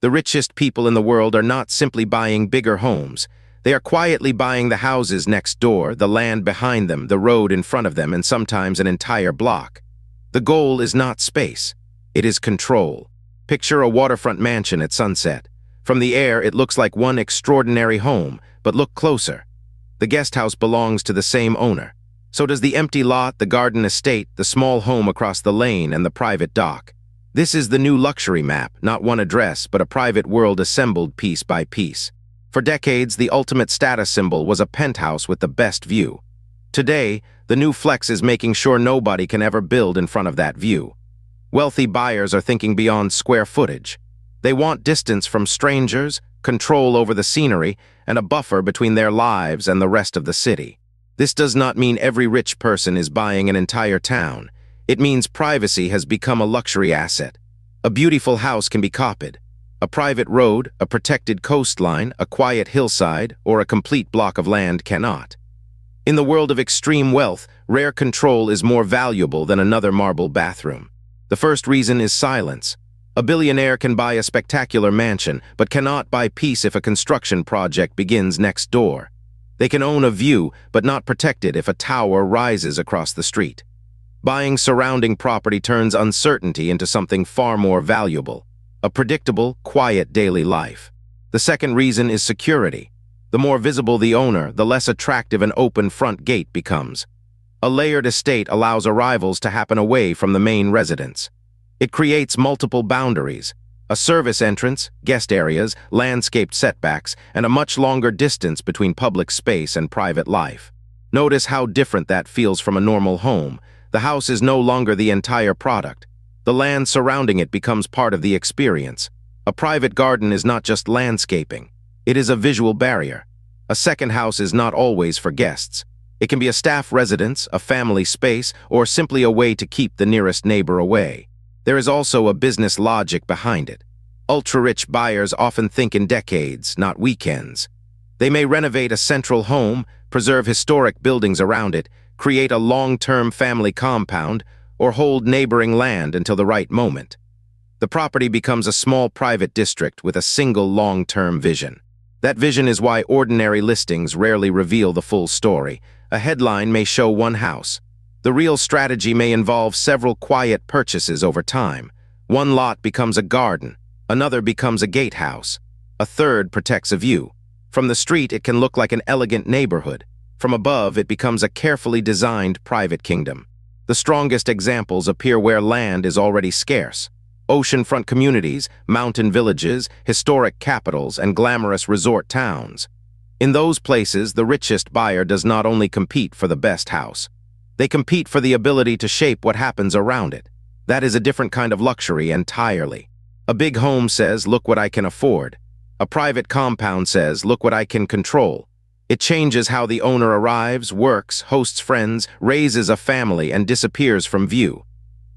The richest people in the world are not simply buying bigger homes. They are quietly buying the houses next door, the land behind them, the road in front of them, and sometimes an entire block. The goal is not space. It is control. Picture a waterfront mansion at sunset. From the air, it looks like one extraordinary home, but look closer. The guest house belongs to the same owner. So does the empty lot, the garden estate, the small home across the lane, and the private dock. This is the new luxury map, not one address, but a private world assembled piece by piece. For decades, the ultimate status symbol was a penthouse with the best view. Today, the new flex is making sure nobody can ever build in front of that view. Wealthy buyers are thinking beyond square footage. They want distance from strangers, control over the scenery, and a buffer between their lives and the rest of the city. This does not mean every rich person is buying an entire town. It means privacy has become a luxury asset. A beautiful house can be copied. A private road, a protected coastline, a quiet hillside, or a complete block of land cannot. In the world of extreme wealth, rare control is more valuable than another marble bathroom. The first reason is silence. A billionaire can buy a spectacular mansion, but cannot buy peace if a construction project begins next door. They can own a view, but not protect it if a tower rises across the street. Buying surrounding property turns uncertainty into something far more valuable, a predictable, quiet daily life. The second reason is security. The more visible the owner, the less attractive an open front gate becomes. A layered estate allows arrivals to happen away from the main residence. It creates multiple boundaries, a service entrance, guest areas, landscaped setbacks, and a much longer distance between public space and private life. Notice how different that feels from a normal home. The house is no longer the entire product. The land surrounding it becomes part of the experience. A private garden is not just landscaping. It is a visual barrier. A second house is not always for guests. It can be a staff residence, a family space, or simply a way to keep the nearest neighbor away. There is also a business logic behind it. Ultra-rich buyers often think in decades, not weekends. They may renovate a central home, preserve historic buildings around it, create a long-term family compound, or hold neighboring land until the right moment. The property becomes a small private district with a single long-term vision. That vision is why ordinary listings rarely reveal the full story. A headline may show one house. The real strategy may involve several quiet purchases over time. One lot becomes a garden, another becomes a gatehouse, a third protects a view. From the street, it can look like an elegant neighborhood. From above, it becomes a carefully designed private kingdom. The strongest examples appear where land is already scarce. Oceanfront communities, mountain villages, historic capitals, and glamorous resort towns. In those places, the richest buyer does not only compete for the best house. They compete for the ability to shape what happens around it. That is a different kind of luxury entirely. A big home says, look what I can afford. A private compound says, look what I can control. It changes how the owner arrives, works, hosts friends, raises a family, and disappears from view.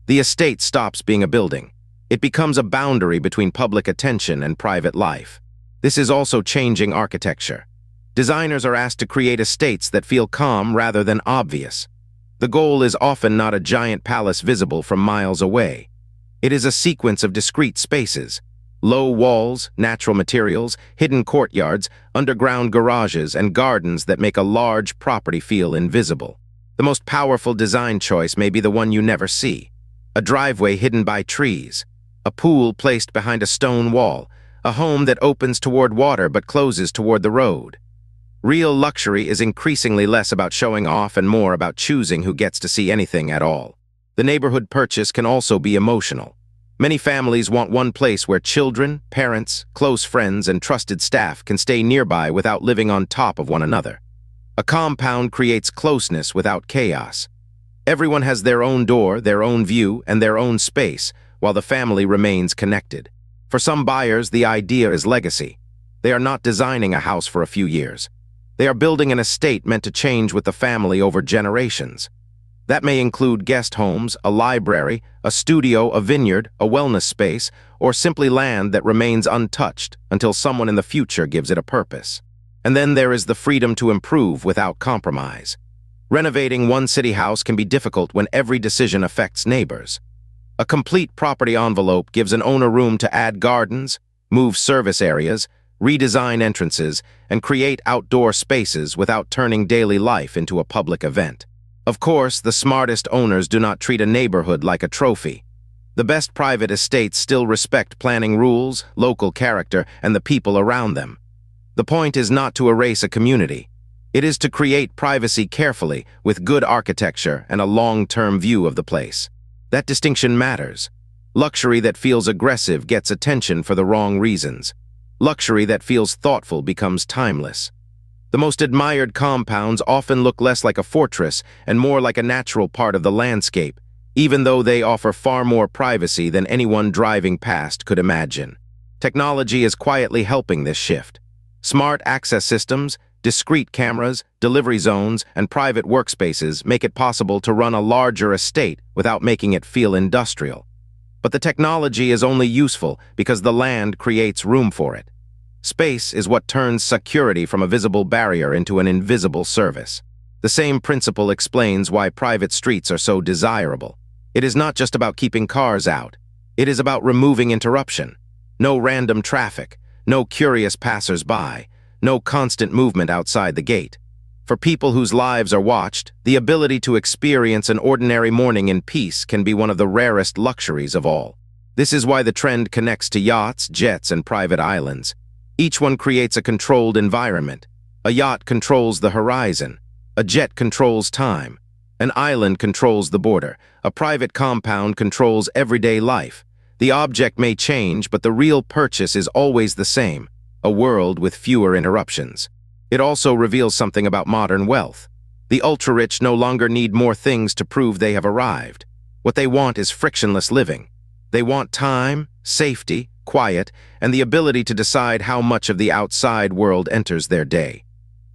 The estate stops being a building. It becomes a boundary between public attention and private life. This is also changing architecture. Designers are asked to create estates that feel calm rather than obvious. The goal is often not a giant palace visible from miles away. It is a sequence of discrete spaces, low walls, natural materials, hidden courtyards, underground garages, and gardens that make a large property feel invisible. The most powerful design choice may be the one you never see. A driveway hidden by trees, a pool placed behind a stone wall, a home that opens toward water but closes toward the road. Real luxury is increasingly less about showing off and more about choosing who gets to see anything at all. The neighborhood purchase can also be emotional. Many families want one place where children, parents, close friends, and trusted staff can stay nearby without living on top of one another. A compound creates closeness without chaos. Everyone has their own door, their own view, and their own space, while the family remains connected. For some buyers, the idea is legacy. They are not designing a house for a few years. They are building an estate meant to change with the family over generations. That may include guest homes, a library, a studio, a vineyard, a wellness space, or simply land that remains untouched until someone in the future gives it a purpose. And then there is the freedom to improve without compromise. Renovating one city house can be difficult when every decision affects neighbors. A complete property envelope gives an owner room to add gardens, move service areas, redesign entrances, and create outdoor spaces without turning daily life into a public event. Of course, the smartest owners do not treat a neighborhood like a trophy. The best private estates still respect planning rules, local character, and the people around them. The point is not to erase a community. It is to create privacy carefully, with good architecture and a long-term view of the place. That distinction matters. Luxury that feels aggressive gets attention for the wrong reasons. Luxury that feels thoughtful becomes timeless. The most admired compounds often look less like a fortress and more like a natural part of the landscape, even though they offer far more privacy than anyone driving past could imagine. Technology is quietly helping this shift. Smart access systems, discrete cameras, delivery zones, and private workspaces make it possible to run a larger estate without making it feel industrial. But the technology is only useful because the land creates room for it. Space is what turns security from a visible barrier into an invisible service. The same principle explains why private streets are so desirable. It is not just about keeping cars out. It is about removing interruption. No random traffic, no curious passers-by, no constant movement outside the gate. For people whose lives are watched, the ability to experience an ordinary morning in peace can be one of the rarest luxuries of all. This is why the trend connects to yachts, jets, and private islands. Each one creates a controlled environment. A yacht controls the horizon. A jet controls time. An island controls the border. A private compound controls everyday life. The object may change, but the real purchase is always the same: a world with fewer interruptions. It also reveals something about modern wealth. The ultra-rich no longer need more things to prove they have arrived. What they want is frictionless living. They want time, safety, quiet, and the ability to decide how much of the outside world enters their day.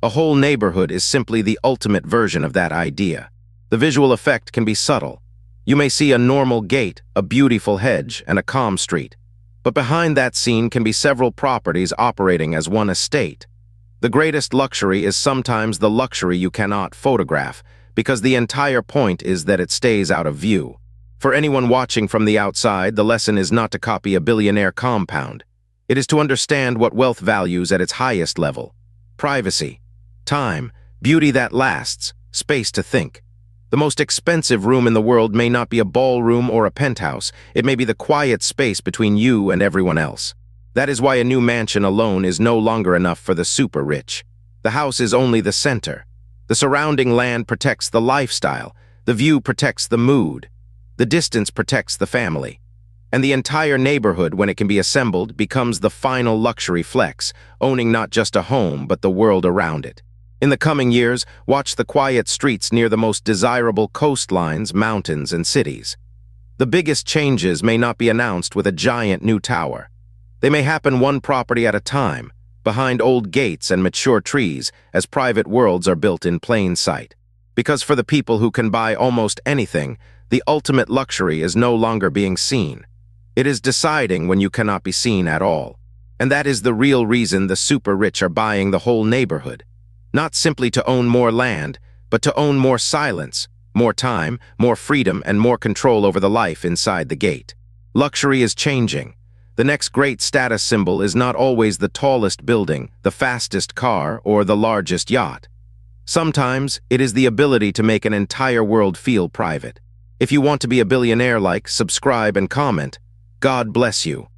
A whole neighborhood is simply the ultimate version of that idea. The visual effect can be subtle. You may see a normal gate, a beautiful hedge, and a calm street. But behind that scene can be several properties operating as one estate. The greatest luxury is sometimes the luxury you cannot photograph, because the entire point is that it stays out of view. For anyone watching from the outside, the lesson is not to copy a billionaire compound. It is to understand what wealth values at its highest level: privacy, time, beauty that lasts, space to think. The most expensive room in the world may not be a ballroom or a penthouse. It may be the quiet space between you and everyone else. That is why a new mansion alone is no longer enough for the super rich. The house is only the center. The surrounding land protects the lifestyle. The view protects the mood. The distance protects the family. And the entire neighborhood, when it can be assembled, becomes the final luxury flex, owning not just a home, but the world around it. In the coming years, watch the quiet streets near the most desirable coastlines, mountains, and cities. The biggest changes may not be announced with a giant new tower. They may happen one property at a time, behind old gates and mature trees, as private worlds are built in plain sight. Because for the people who can buy almost anything, the ultimate luxury is no longer being seen. It is deciding when you cannot be seen at all. And that is the real reason the super rich are buying the whole neighborhood. Not simply to own more land, but to own more silence, more time, more freedom, and more control over the life inside the gate. Luxury is changing. The next great status symbol is not always the tallest building, the fastest car, or the largest yacht. Sometimes it is the ability to make an entire world feel private. If you want to be a billionaire, like, subscribe, and comment. God bless you.